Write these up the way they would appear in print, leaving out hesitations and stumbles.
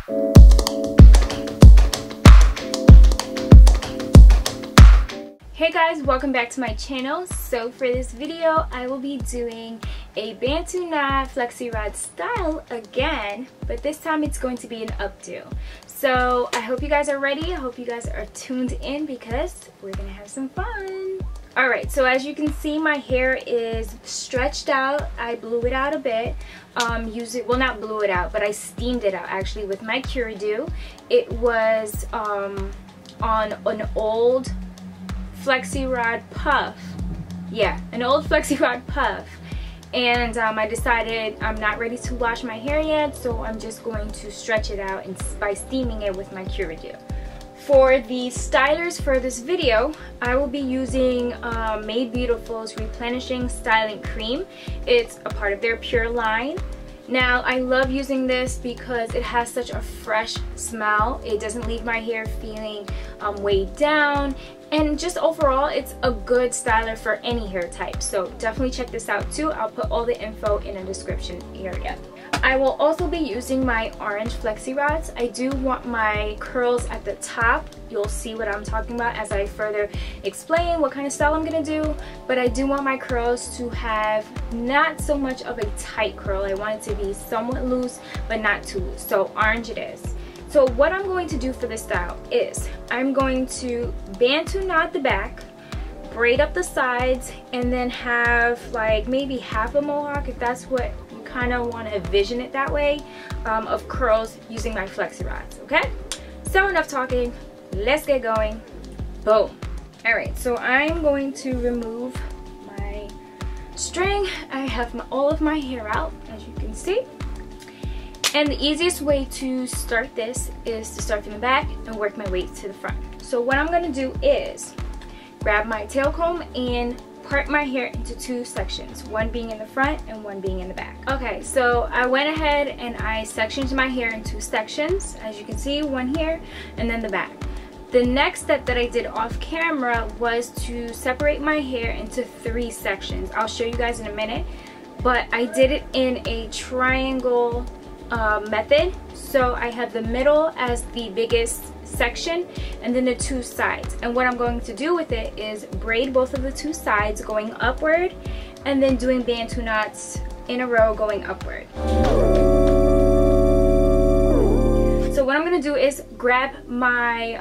Hey guys, welcome back to my channel. So for this video I will be doing a Bantu knot flexi rod style again, but this time it's going to be an updo. So I hope you guys are ready. I hope you guys are tuned in because we're gonna have some fun. Alright, so as you can see, my hair is stretched out. I blew it out a bit. Well, not blew it out, but I steamed it out actually with my Cure-Do. It was on an old flexi rod puff. Yeah, an old flexi rod puff. And I decided I'm not ready to wash my hair yet, so I'm just going to stretch it out by steaming it with my Cure-Do. For the stylers for this video, I will be using Made Beautiful's Replenishing Styling Cream. It's a part of their Pure line. Now, I love using this because it has such a fresh smell. It doesn't leave my hair feeling weighed down, and just overall it's a good styler for any hair type. So definitely check this out too. I'll put all the info in the description area. I will also be using my orange flexi rods. I do want my curls at the top. You'll see what I'm talking about as I further explain what kind of style I'm gonna do, but I do want my curls to have not so much of a tight curl. I want it to be somewhat loose but not too loose, so orange it is. So what I'm going to do for this style is I'm going to Bantu knot the back, braid up the sides, and then have like maybe half a mohawk, if that's what you kind of want to envision it that way, of curls using my flexi rods. Okay, so enough talking, let's get going. Boom. Alright, so I'm going to remove my string. I have all of my hair out, as you can see. And the easiest way to start this is to start from the back and work my way to the front. So what I'm going to do is grab my tail comb and part my hair into two sections, one being in the front and one being in the back. Okay, so I went ahead and I sectioned my hair in two sections, as you can see, one here and then the back. The next step that I did off camera was to separate my hair into three sections. I'll show you guys in a minute, but I did it in a triangle method. So I have the middle as the biggest section and then the two sides, and what I'm going to do with it is braid both of the two sides going upward and then doing Bantu knots in a row going upward. So what I'm going to do is grab my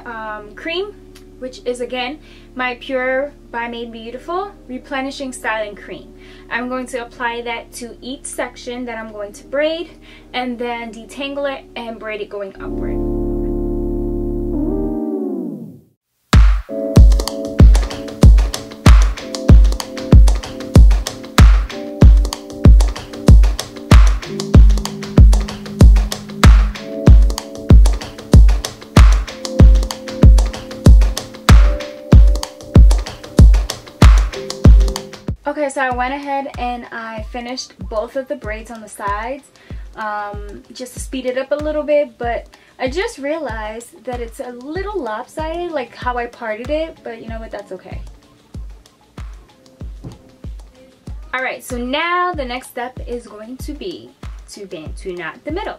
cream, which is again my Pure by Made Beautiful Replenishing Styling Cream. I'm going to apply that to each section that I'm going to braid and then detangle it and braid it going upward. Okay, so I went ahead and I finished both of the braids on the sides just to speed it up a little bit, but I just realized that it's a little lopsided like how I parted it, but you know what, that's okay. Alright, so now the next step is going to be to Bantu knot the middle.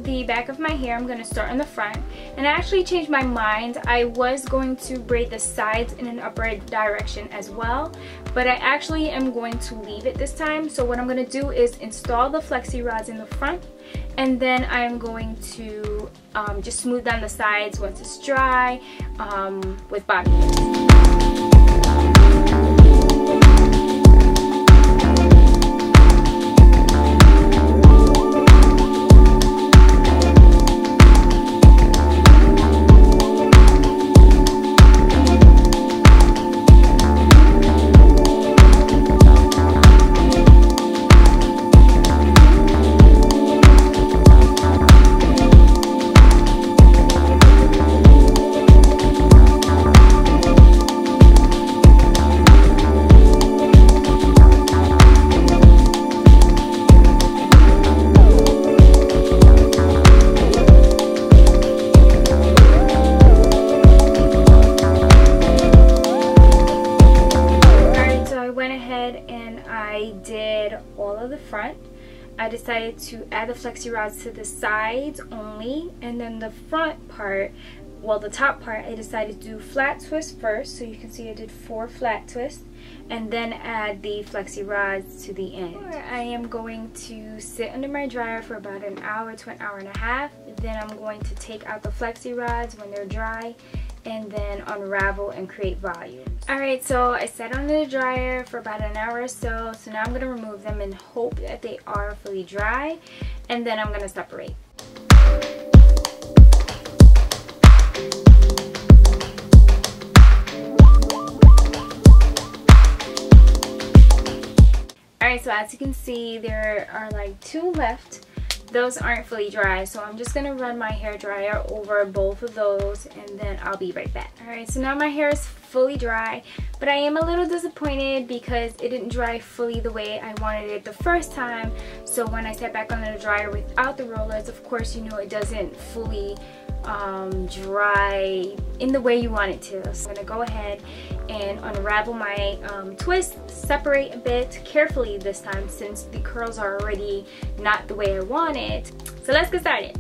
The back of my hair, I'm going to start on the front, and I actually changed my mind. I was going to braid the sides in an upward direction as well, but I actually am going to leave it this time. So what I'm going to do is install the flexi rods in the front, and then I'm going to just smooth down the sides once it's dry with bobby pins. I did all of the front. I decided to add the flexi rods to the sides only, and then the front part, well, the top part, I decided to do flat twist first. So you can see I did 4 flat twists, and then add the flexi rods to the end. I am going to sit under my dryer for about an hour to an hour and a half. Then I'm going to take out the flexi rods when they're dry, and then unravel and create volume. Alright, so I sat under the dryer for about an hour or so. So now I'm going to remove them and hope that they are fully dry, and then I'm going to separate. Alright, so as you can see, there are like 2 left. Those aren't fully dry, so I'm just gonna run my hair dryer over both of those, and then I'll be right back. Alright, so now my hair is fully dry, but I am a little disappointed because it didn't dry fully the way I wanted it the first time. So when I sat back under the dryer without the rollers, of course, you know, it doesn't fully dry in the way you want it to. So I'm gonna go ahead and unravel my twist, separate a bit carefully this time since the curls are already not the way I want it. So let's get started.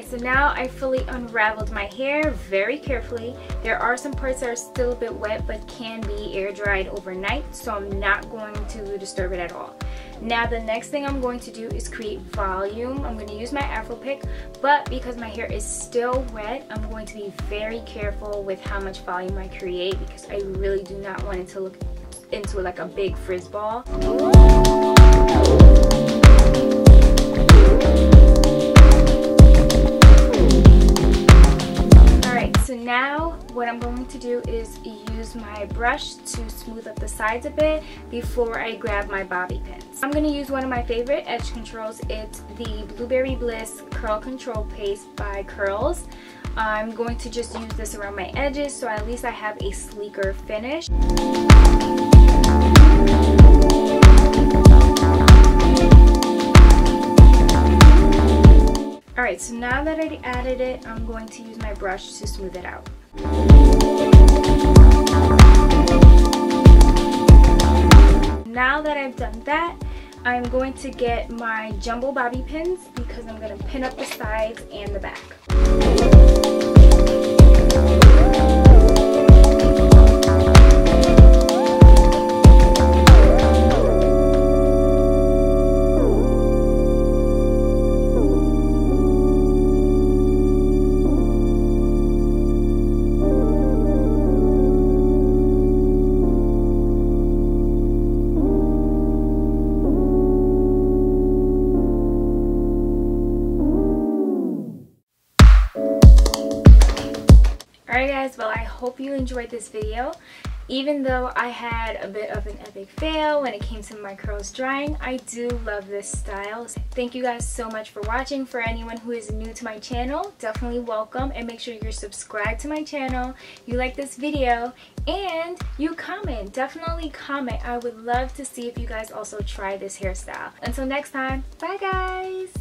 So now I fully unraveled my hair very carefully. There are some parts that are still a bit wet but can be air dried overnight, so I'm not going to disturb it at all. Now the next thing I'm going to do is create volume. I'm going to use my Afro pick, but because my hair is still wet, I'm going to be very careful with how much volume I create because I really do not want it to look into like a big frizz ball. So now what I'm going to do is use my brush to smooth up the sides a bit before I grab my bobby pins. I'm going to use one of my favorite edge controls. It's the Blueberry Bliss Curl Control Paste by Curls. I'm going to just use this around my edges so at least I have a sleeker finish. Alright, so now that I added it, I'm going to use my brush to smooth it out. Now that I've done that, I'm going to get my jumbo bobby pins because I'm going to pin up the sides and the back. Alright guys, well I hope you enjoyed this video. Even though I had a bit of an epic fail when it came to my curls drying, I do love this style. So thank you guys so much for watching. For anyone who is new to my channel, definitely welcome, and make sure you're subscribed to my channel, you like this video, and you comment. Definitely comment. I would love to see if you guys also try this hairstyle. Until next time, bye guys!